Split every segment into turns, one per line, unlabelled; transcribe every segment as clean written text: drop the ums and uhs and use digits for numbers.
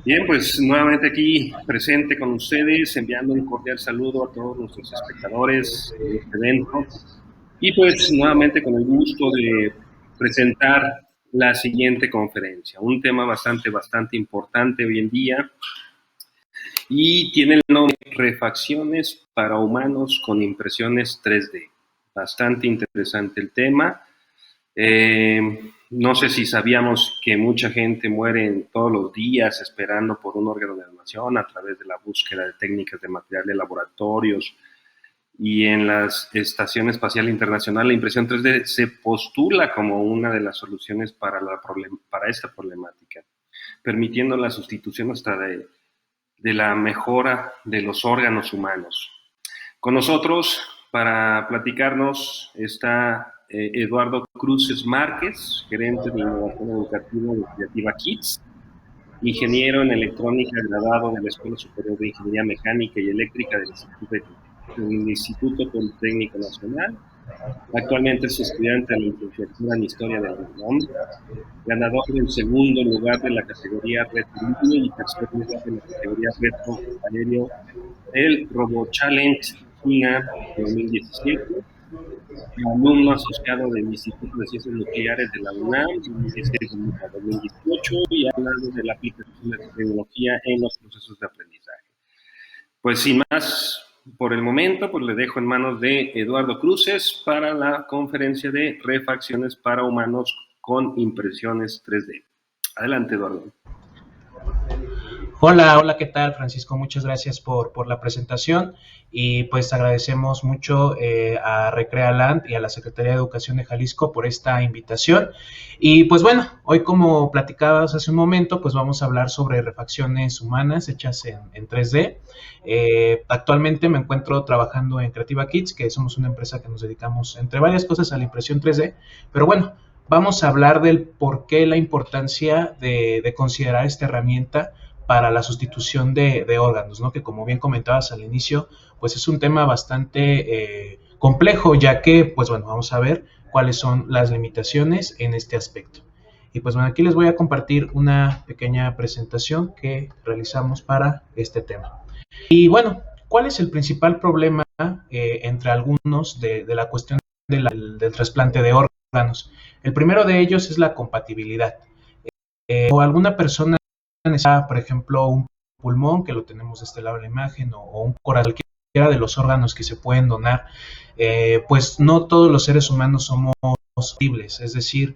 Bien, pues nuevamente aquí presente con ustedes, enviando un cordial saludo a todos nuestros espectadores de este evento y pues nuevamente con el gusto de presentar la siguiente conferencia, un tema bastante importante hoy en día y tiene el nombre Refacciones para humanos con impresiones 3D. Bastante interesante el tema. No sé si sabíamos que mucha gente muere todos los días esperando por un órgano de donación a través de la búsqueda de técnicas de material de laboratorios y en las estaciones espacial internacional la impresión 3D se postula como una de las soluciones para esta problemática, permitiendo la sustitución hasta de la mejora de los órganos humanos. Con nosotros, para platicarnos, está Eduardo Cruces Márquez, gerente de innovación educativa de Creativa Kids, ingeniero en electrónica graduado de la Escuela Superior de Ingeniería Mecánica y Eléctrica del Instituto Politécnico Nacional. Actualmente es estudiante de la licenciatura en Historia de la UNAM, ganador del segundo lugar de la categoría Reto Libre y tercer lugar de la categoría Reto Aéreo del Robo Challenge China 2017, alumno asociado del Instituto de Ciencias Nucleares de la UNAM 2016-2018 y ha hablado de la aplicación de la tecnología en los procesos de aprendizaje. Pues sin más, por el momento, pues le dejo en manos de Eduardo Cruces para la conferencia de refacciones para humanos con impresiones 3D. Adelante, Eduardo.
Hola, ¿qué tal, Francisco? Muchas gracias por la presentación y pues agradecemos mucho a Recrealand y a la Secretaría de Educación de Jalisco por esta invitación. Y pues bueno, hoy como platicabas hace un momento, pues vamos a hablar sobre refacciones humanas hechas en 3D. Actualmente me encuentro trabajando en Creativa Kids, que somos una empresa que nos dedicamos, entre varias cosas, a la impresión 3D, pero bueno, vamos a hablar del por qué la importancia de considerar esta herramienta para la sustitución de órganos, ¿no? Que como bien comentabas al inicio, pues es un tema bastante complejo, ya que, pues bueno, vamos a ver cuáles son las limitaciones en este aspecto. Y pues bueno, aquí les voy a compartir una pequeña presentación que realizamos para este tema. Y bueno, ¿cuál es el principal problema entre algunos de la cuestión del trasplante de órganos? El primero de ellos es la compatibilidad. O alguna persona necesita, por ejemplo, un pulmón, que lo tenemos de este lado de la imagen, o un corazón, cualquiera de los órganos que se pueden donar, pues no todos los seres humanos somos posibles, es decir,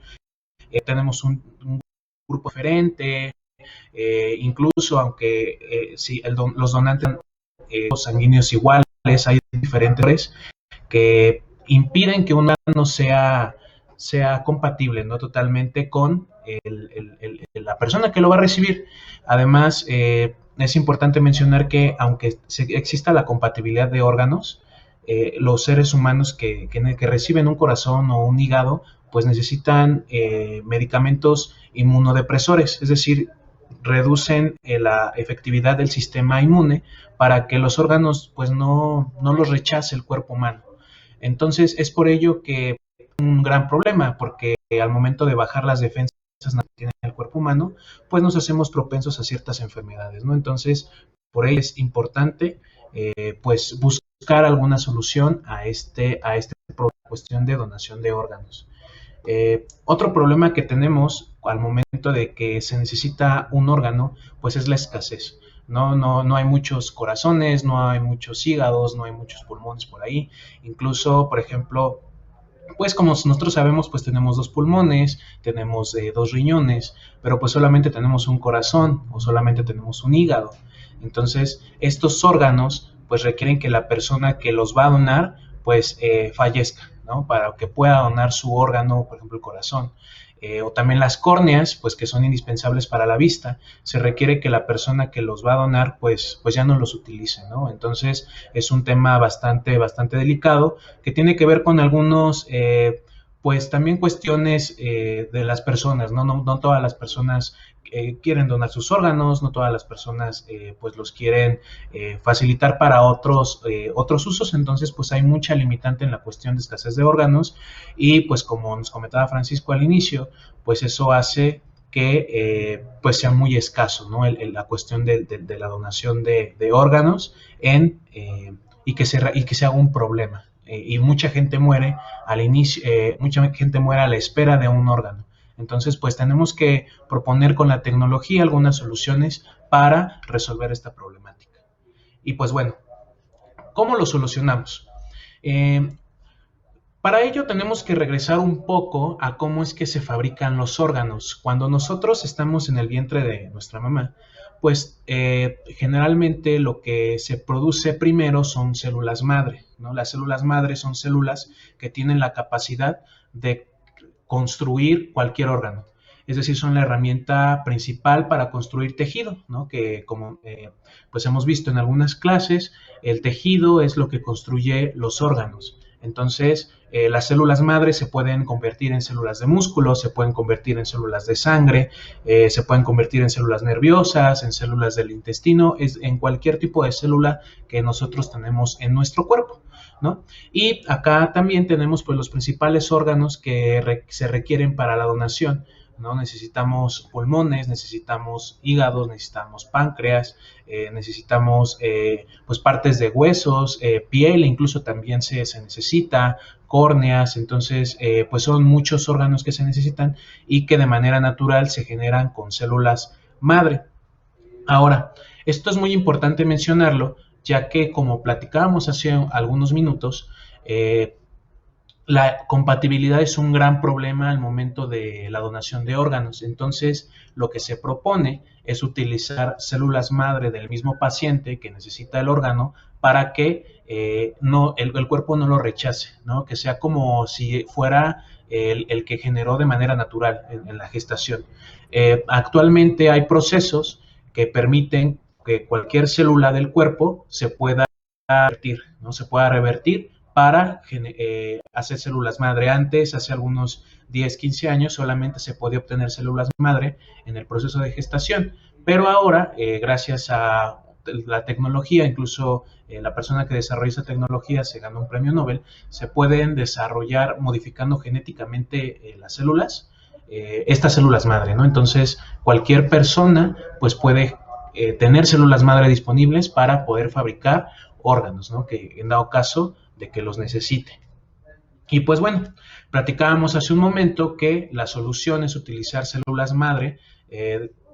tenemos un grupo diferente, incluso aunque si los donantes sanguíneos iguales, hay diferentes que impiden que un órgano sea compatible, ¿no? Totalmente con la persona que lo va a recibir. Además, es importante mencionar que aunque exista la compatibilidad de órganos, los seres humanos que reciben un corazón o un hígado, pues necesitan medicamentos inmunodepresores, es decir, reducen la efectividad del sistema inmune para que los órganos pues no los rechace el cuerpo humano. Entonces es por ello que es un gran problema, porque al momento de bajar las defensas que tiene el cuerpo humano, pues nos hacemos propensos a ciertas enfermedades, ¿no? Entonces, por ello es importante pues buscar alguna solución a cuestión de donación de órganos. Otro problema que tenemos al momento de que se necesita un órgano, pues es la escasez. No hay muchos corazones, no hay muchos hígados, no hay muchos pulmones por ahí. Incluso, por ejemplo, pues como nosotros sabemos, pues tenemos 2 pulmones, tenemos 2 riñones, pero pues solamente tenemos un corazón o solamente tenemos un hígado. Entonces, estos órganos pues requieren que la persona que los va a donar pues fallezca, ¿no? Para que pueda donar su órgano, por ejemplo el corazón. O también las córneas, pues que son indispensables para la vista, se requiere que la persona que los va a donar, pues ya no los utilice, ¿no? Entonces es un tema bastante delicado, que tiene que ver con algunos, pues también cuestiones de las personas, ¿no? No todas las personas quieren donar sus órganos, no todas las personas pues los quieren facilitar para otros usos, entonces pues hay mucha limitante en la cuestión de escasez de órganos y pues como nos comentaba Francisco al inicio, pues eso hace que pues sea muy escaso, ¿no? La cuestión de la donación de órganos y que se haga un problema. Y mucha gente muere al inicio, mucha gente muere a la espera de un órgano. Entonces, pues tenemos que proponer con la tecnología algunas soluciones para resolver esta problemática. Y pues bueno, ¿cómo lo solucionamos? Para ello tenemos que regresar un poco a cómo es que se fabrican los órganos. Cuando nosotros estamos en el vientre de nuestra mamá, pues generalmente lo que se produce primero son células madre, ¿no? Las células madre son células que tienen la capacidad de construir cualquier órgano. Es decir, son la herramienta principal para construir tejido, ¿no? Que como pues hemos visto en algunas clases, el tejido es lo que construye los órganos. Entonces, las células madre se pueden convertir en células de músculo, se pueden convertir en células de sangre, se pueden convertir en células nerviosas, en células del intestino, en cualquier tipo de célula que nosotros tenemos en nuestro cuerpo, ¿no? Y acá también tenemos pues los principales órganos que se requieren para la donación, ¿no? Necesitamos pulmones, necesitamos hígados, necesitamos páncreas, necesitamos pues partes de huesos, piel incluso también se necesita, córneas, entonces pues son muchos órganos que se necesitan y que de manera natural se generan con células madre. Ahora, esto es muy importante mencionarlo, ya que como platicábamos hace algunos minutos, la compatibilidad es un gran problema al momento de la donación de órganos. Entonces, lo que se propone es utilizar células madre del mismo paciente que necesita el órgano para que el cuerpo no lo rechace, ¿no? Que sea como si fuera el que generó de manera natural en la gestación. Actualmente hay procesos que permiten que cualquier célula del cuerpo se pueda revertir, ¿no? Se pueda revertir para hacer células madre. Antes, hace algunos 10, 15 años, solamente se podía obtener células madre en el proceso de gestación, pero ahora, gracias a la tecnología, incluso la persona que desarrolla esa tecnología se ganó un premio Nobel, se pueden desarrollar modificando genéticamente las células, estas células madre, ¿no? Entonces, cualquier persona pues puede tener células madre disponibles para poder fabricar órganos, ¿no? Que en dado caso de que los necesite. Y pues bueno, platicábamos hace un momento que la solución es utilizar células madre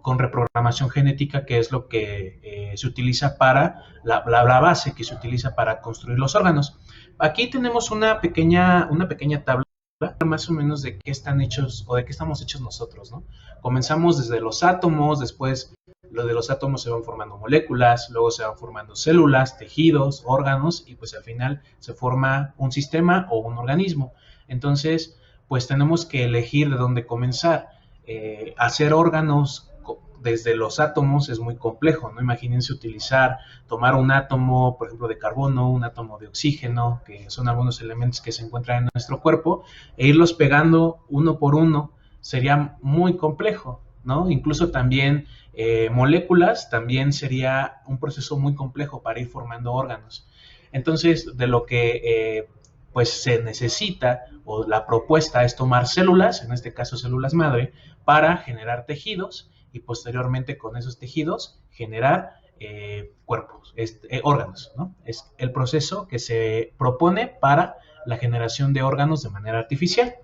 con reprogramación genética, que es lo que se utiliza para la base que se utiliza para construir los órganos. Aquí tenemos una pequeña tabla más o menos de qué están hechos o de qué estamos hechos nosotros, ¿no? Comenzamos desde los átomos, después lo de los átomos se van formando moléculas, luego se van formando células, tejidos, órganos y pues al final se forma un sistema o un organismo. Entonces, pues tenemos que elegir de dónde comenzar. Hacer órganos desde los átomos es muy complejo, ¿no? Imagínense tomar un átomo, por ejemplo, de carbono, un átomo de oxígeno, que son algunos elementos que se encuentran en nuestro cuerpo, e irlos pegando uno por uno sería muy complejo, ¿no? Incluso también moléculas también sería un proceso muy complejo para ir formando órganos. Entonces, de lo que pues se necesita o la propuesta es tomar células, en este caso células madre, para generar tejidos y posteriormente con esos tejidos generar cuerpos, órganos, ¿no? Es el proceso que se propone para la generación de órganos de manera artificial.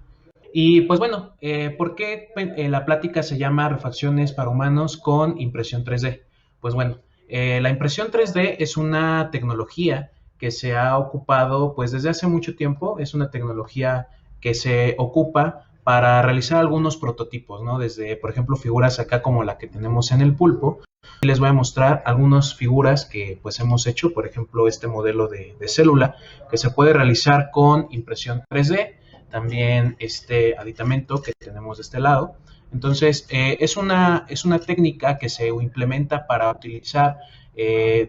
Y pues bueno, ¿por qué la plática se llama Refacciones para Humanos con Impresión 3D? Pues bueno, la impresión 3D es una tecnología que se ha ocupado pues desde hace mucho tiempo, es una tecnología que se ocupa para realizar algunos prototipos, ¿no? Desde, por ejemplo, figuras acá como la que tenemos en el pulpo. Y les voy a mostrar algunas figuras que pues hemos hecho, por ejemplo, este modelo de célula que se puede realizar con impresión 3D, también este aditamento que tenemos de este lado. Entonces, es una técnica que se implementa para utilizar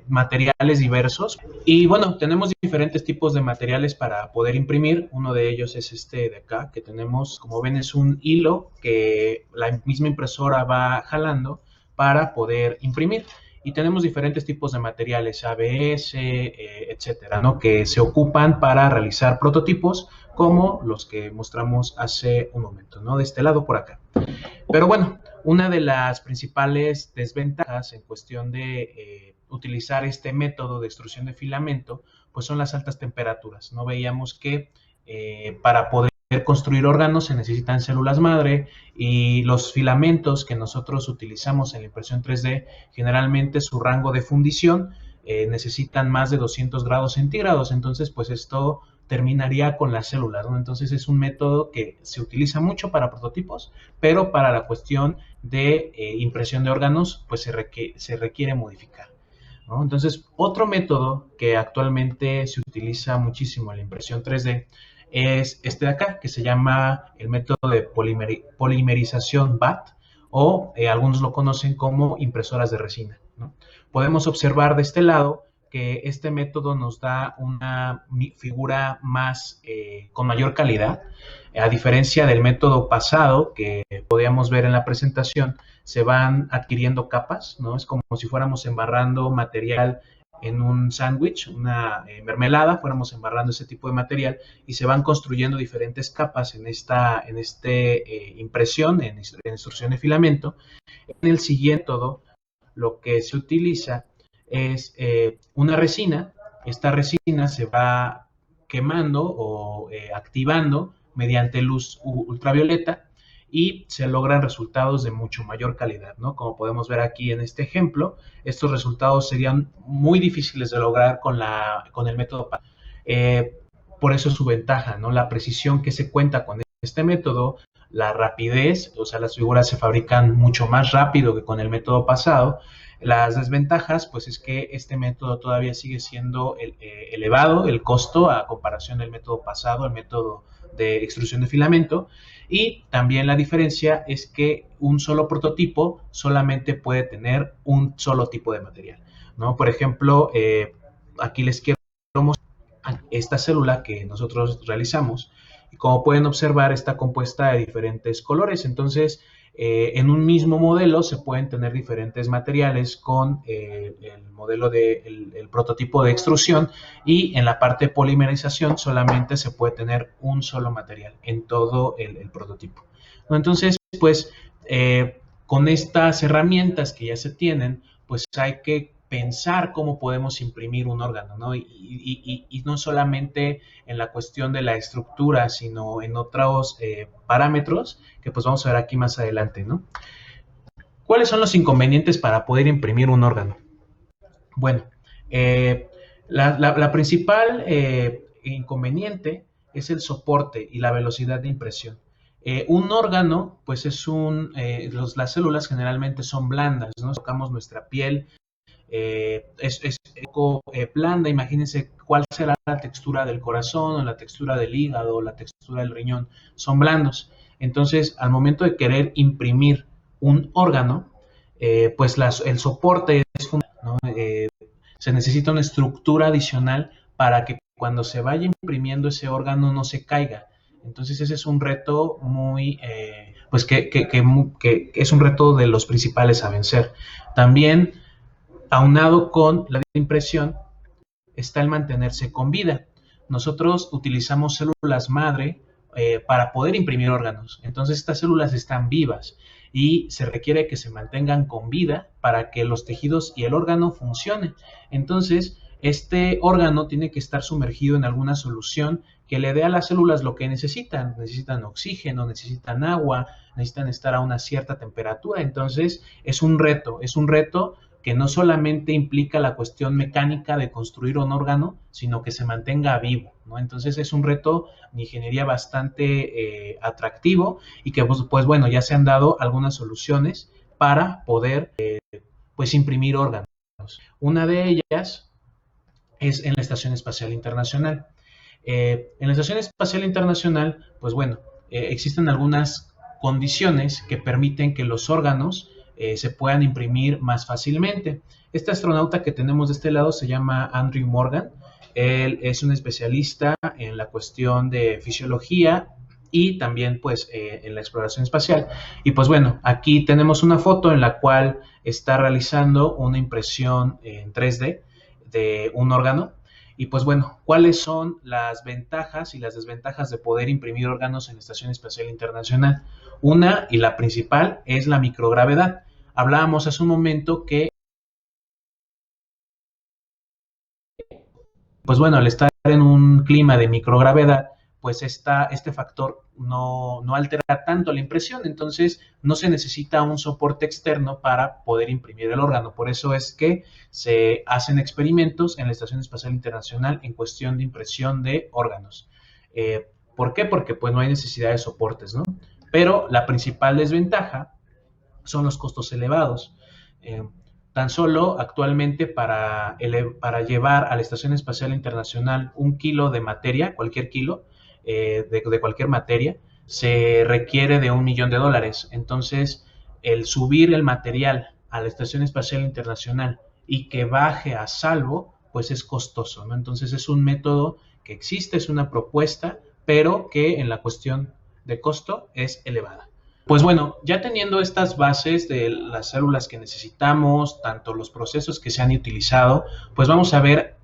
materiales diversos. Y bueno, tenemos diferentes tipos de materiales para poder imprimir. Uno de ellos es este de acá, que tenemos, como ven, es un hilo que la misma impresora va jalando para poder imprimir. Y tenemos diferentes tipos de materiales, ABS, etcétera, ¿no? Que se ocupan para realizar prototipos como los que mostramos hace un momento, ¿no? De este lado por acá. Pero bueno, Una de las principales desventajas en cuestión de utilizar este método de extrusión de filamento, pues son las altas temperaturas, ¿no? Veíamos que para poder construir órganos se necesitan células madre, y los filamentos que nosotros utilizamos en la impresión 3D, generalmente su rango de fundición necesitan más de 200 grados centígrados. Entonces pues esto terminaría con las células, ¿no? Entonces es un método que se utiliza mucho para prototipos, pero para la cuestión de impresión de órganos pues se requiere modificar, ¿no? Entonces, otro método que actualmente se utiliza muchísimo en la impresión 3D es este de acá, que se llama el método de polimerización BAT, o algunos lo conocen como impresoras de resina, ¿no? Podemos observar de este lado que este método nos da una figura más con mayor calidad, a diferencia del método pasado que podíamos ver en la presentación. Se van adquiriendo capas, ¿no? Es como si fuéramos embarrando material en un sándwich, una mermelada, fuéramos embarrando ese tipo de material, y se van construyendo diferentes capas en esta impresión, en extrusión de filamento. En el siguiente método, lo que se utiliza es una resina. Esta resina se va quemando o activando mediante luz ultravioleta, y se logran resultados de mucho mayor calidad, ¿no? Como podemos ver aquí en este ejemplo, estos resultados serían muy difíciles de lograr con el método PAT. Por eso es su ventaja, ¿no? La precisión que se cuenta con este método, la rapidez, o sea, las figuras se fabrican mucho más rápido que con el método pasado. Las desventajas, pues es que este método todavía sigue siendo elevado, el costo a comparación del método pasado, el método de extrusión de filamento. Y también la diferencia es que un solo prototipo solamente puede tener un solo tipo de material, ¿no? Por ejemplo, aquí les quiero mostrar esta célula que nosotros realizamos, y como pueden observar está compuesta de diferentes colores. Entonces en un mismo modelo se pueden tener diferentes materiales con el modelo el prototipo de extrusión, y en la parte de polimerización solamente se puede tener un solo material en todo el prototipo, ¿no? Entonces pues con estas herramientas que ya se tienen, pues hay que pensar cómo podemos imprimir un órgano, ¿no? Y no solamente en la cuestión de la estructura, sino en otros parámetros que pues vamos a ver aquí más adelante, ¿no? ¿Cuáles son los inconvenientes para poder imprimir un órgano? Bueno, la principal inconveniente es el soporte y la velocidad de impresión. Un órgano, pues es las células generalmente son blandas, ¿no? Tocamos nuestra piel, es poco blanda. Imagínense cuál será la textura del corazón, o la textura del hígado, o la textura del riñón. Son blandos. Entonces, al momento de querer imprimir un órgano, pues el soporte es fundamental, ¿no? Se necesita una estructura adicional para que cuando se vaya imprimiendo ese órgano no se caiga. Entonces ese es un reto pues que es un reto de los principales a vencer. También, aunado con la impresión, está el mantenerse con vida. Nosotros utilizamos células madre para poder imprimir órganos. Entonces estas células están vivas y se requiere que se mantengan con vida para que los tejidos y el órgano funcionen. Entonces este órgano tiene que estar sumergido en alguna solución que le dé a las células lo que necesitan. Necesitan oxígeno, necesitan agua, necesitan estar a una cierta temperatura. Entonces es un reto que no solamente implica la cuestión mecánica de construir un órgano, sino que se mantenga vivo, ¿no? Entonces es un reto de ingeniería bastante atractivo, y que pues bueno, ya se han dado algunas soluciones para poder pues imprimir órganos. Una de ellas es en la Estación Espacial Internacional. En la Estación Espacial Internacional, pues bueno, existen algunas condiciones que permiten que los órganos se puedan imprimir más fácilmente. Este astronauta que tenemos de este lado se llama Andrew Morgan. Él es un especialista en la cuestión de fisiología y también pues en la exploración espacial. Y pues bueno, aquí tenemos una foto en la cual está realizando una impresión en 3D de un órgano. Y pues bueno, ¿cuáles son las ventajas y las desventajas de poder imprimir órganos en la Estación Espacial Internacional? Una, y la principal, es la microgravedad. Hablábamos hace un momento que, pues bueno, al estar en un clima de microgravedad, pues este factor no altera tanto la impresión, entonces no se necesita un soporte externo para poder imprimir el órgano. Por eso es que se hacen experimentos en la Estación Espacial Internacional en cuestión de impresión de órganos. ¿Por qué? Porque pues no hay necesidad de soportes, ¿no? Pero la principal desventaja son los costos elevados. Eh, Tan solo actualmente para llevar a la Estación Espacial Internacional 1 kilo de materia, cualquier kilo de cualquier materia, se requiere de $1 millón. Entonces, el subir el material a la Estación Espacial Internacional y que baje a salvo, pues es costoso, ¿no? Entonces es un método que existe, es una propuesta, pero que en la cuestión de costo es elevada. Pues bueno, ya teniendo estas bases de las células que necesitamos, tanto los procesos que se han utilizado, pues vamos a ver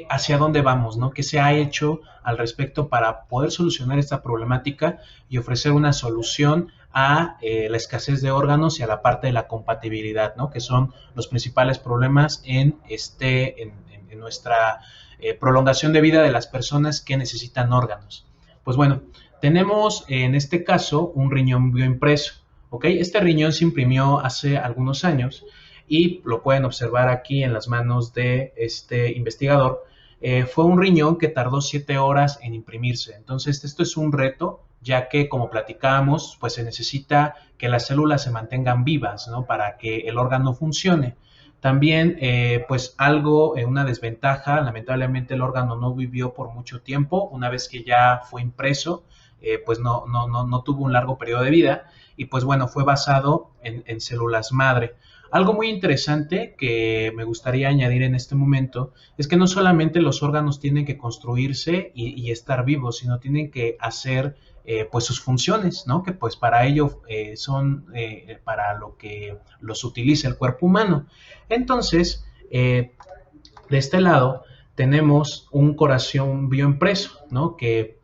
hacia dónde vamos, ¿no? ¿Qué se ha hecho al respecto para poder solucionar esta problemática y ofrecer una solución a la escasez de órganos y a la parte de la compatibilidad, ¿no? Que son los principales problemas en nuestra prolongación de vida de las personas que necesitan órganos. Pues bueno, tenemos en este caso un riñón bioimpreso, ¿ok? Este riñón se imprimió hace algunos años y lo pueden observar aquí en las manos de este investigador. Fue un riñón que tardó 7 horas en imprimirse. Entonces, esto es un reto, ya que, como platicábamos, pues se necesita que las células se mantengan vivas, ¿no? Para que el órgano funcione. También, pues una desventaja, lamentablemente el órgano no vivió por mucho tiempo. Una vez que ya fue impreso, pues no tuvo un largo periodo de vida y pues bueno, fue basado en células madre. Algo muy interesante que me gustaría añadir en este momento es que no solamente los órganos tienen que construirse y estar vivos, sino tienen que hacer pues sus funciones, ¿no? Que pues para ello son para lo que los utiliza el cuerpo humano. Entonces, de este lado tenemos un corazón bioimpreso, ¿no? Que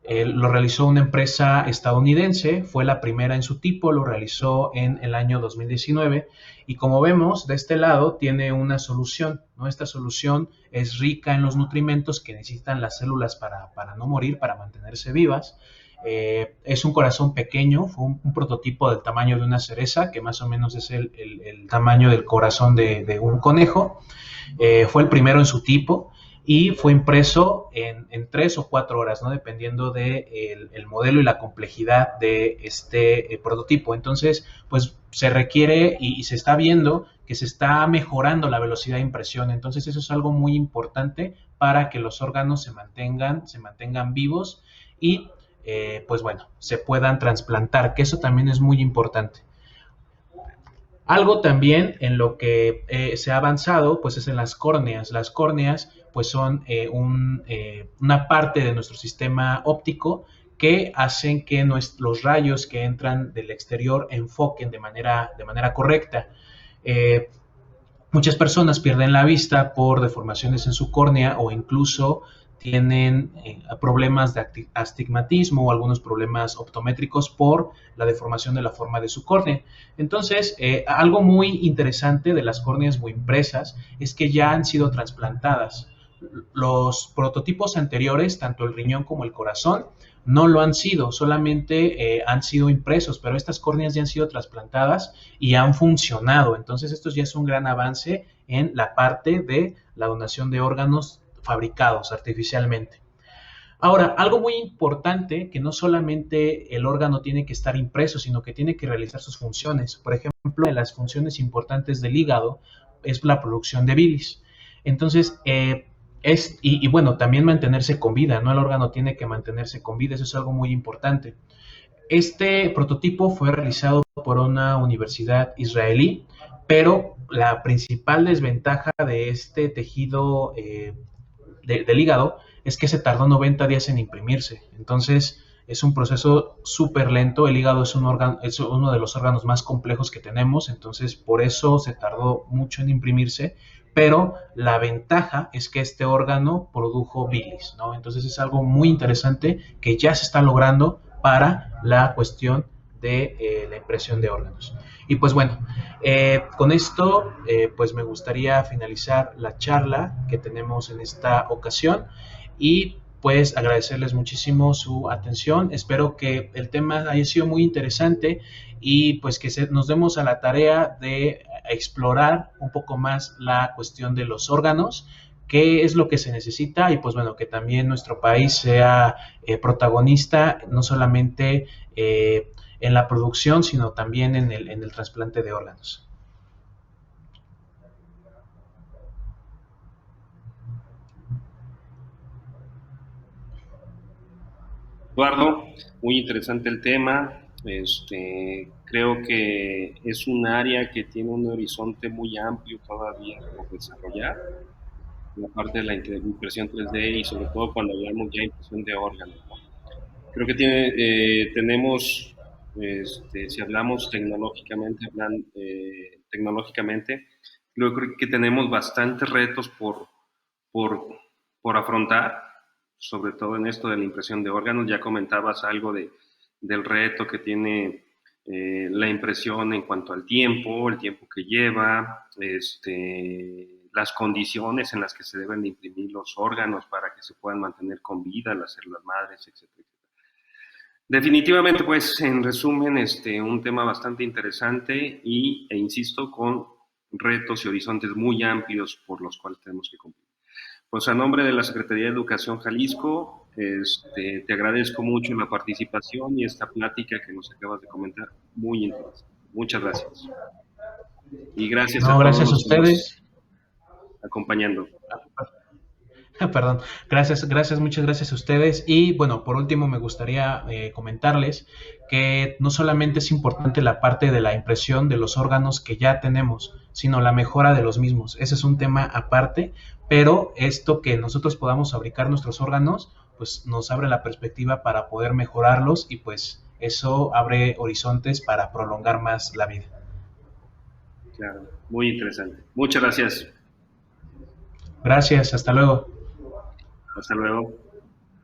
lo realizó una empresa estadounidense, fue la primera en su tipo, lo realizó en el año 2019 y como vemos de este lado tiene una solución, ¿no? Esta solución es rica en los nutrimentos que necesitan las células para no morir, para mantenerse vivas. Es un corazón pequeño, fue un prototipo del tamaño de una cereza, que más o menos es el tamaño del corazón de un conejo. Fue el primero en su tipo y fue impreso en 3 o 4 horas, ¿no? Dependiendo del modelo y la complejidad de este prototipo. Entonces, pues se requiere y se está viendo que se está mejorando la velocidad de impresión. Entonces, eso es algo muy importante para que los órganos se mantengan vivos y, pues bueno, se puedan trasplantar, que eso también es muy importante. Algo también en lo que se ha avanzado, pues es en las córneas. Las córneas, pues son una parte de nuestro sistema óptico que hacen que los rayos que entran del exterior enfoquen de manera correcta. Muchas personas pierden la vista por deformaciones en su córnea o incluso tienen problemas de astigmatismo o algunos problemas optométricos por la deformación de la forma de su córnea. Entonces, algo muy interesante de las córneas bioimpresas es que ya han sido trasplantadas. Los prototipos anteriores, tanto el riñón como el corazón, no lo han sido, solamente han sido impresos, pero estas córneas ya han sido trasplantadas y han funcionado. Entonces, esto ya es un gran avance en la parte de la donación de órganos fabricados artificialmente. Ahora, algo muy importante, que no solamente el órgano tiene que estar impreso, sino que tiene que realizar sus funciones. Por ejemplo, una de las funciones importantes del hígado es la producción de bilis. Entonces, bueno, también mantenerse con vida, ¿no? El órgano tiene que mantenerse con vida, eso es algo muy importante. Este prototipo fue realizado por una universidad israelí, pero la principal desventaja de este tejido del hígado es que se tardó 90 días en imprimirse. Entonces, Es un proceso súper lento. El hígado es es uno de los órganos más complejos que tenemos, entonces por eso se tardó mucho en imprimirse, pero la ventaja es que este órgano produjo bilis, ¿no? Entonces es algo muy interesante que ya se está logrando para la cuestión de la impresión de órganos. Y pues bueno, con esto pues me gustaría finalizar la charla que tenemos en esta ocasión y pues agradecerles muchísimo su atención. Espero que el tema haya sido muy interesante y pues que nos demos a la tarea de explorar un poco más la cuestión de los órganos, qué es lo que se necesita y pues bueno, que también nuestro país sea protagonista no solamente en la producción, sino también en el trasplante de órganos.
Eduardo, muy interesante el tema. Creo que es un área que tiene un horizonte muy amplio todavía por desarrollar, la parte de la impresión 3D y sobre todo cuando hablamos ya de impresión de órganos, ¿no? Creo que tenemos, si hablamos tecnológicamente, creo que tenemos bastantes retos por, por afrontar, sobre todo en esto de la impresión de órganos. Ya comentabas algo del reto que tiene la impresión en cuanto al tiempo, el tiempo que lleva, las condiciones en las que se deben de imprimir los órganos para que se puedan mantener con vida las células madres, etcétera. Definitivamente, pues, en resumen, un tema bastante interesante e insisto, con retos y horizontes muy amplios por los cuales tenemos que cumplir. Pues a nombre de la Secretaría de Educación Jalisco, te agradezco mucho la participación y esta plática que nos acabas de comentar, muy interesante. Muchas gracias. Y gracias a
No,
todos
gracias a
los que nos
ustedes.
acompañando.
Perdón, muchas gracias a ustedes. Y bueno, por último me gustaría comentarles que no solamente es importante la parte de la impresión de los órganos que ya tenemos, sino la mejora de los mismos. Ese es un tema aparte, pero esto que nosotros podamos fabricar nuestros órganos, pues nos abre la perspectiva para poder mejorarlos y pues eso abre horizontes para prolongar más la vida.
Claro, muy interesante. Muchas gracias.
Gracias, hasta luego.
Hasta luego.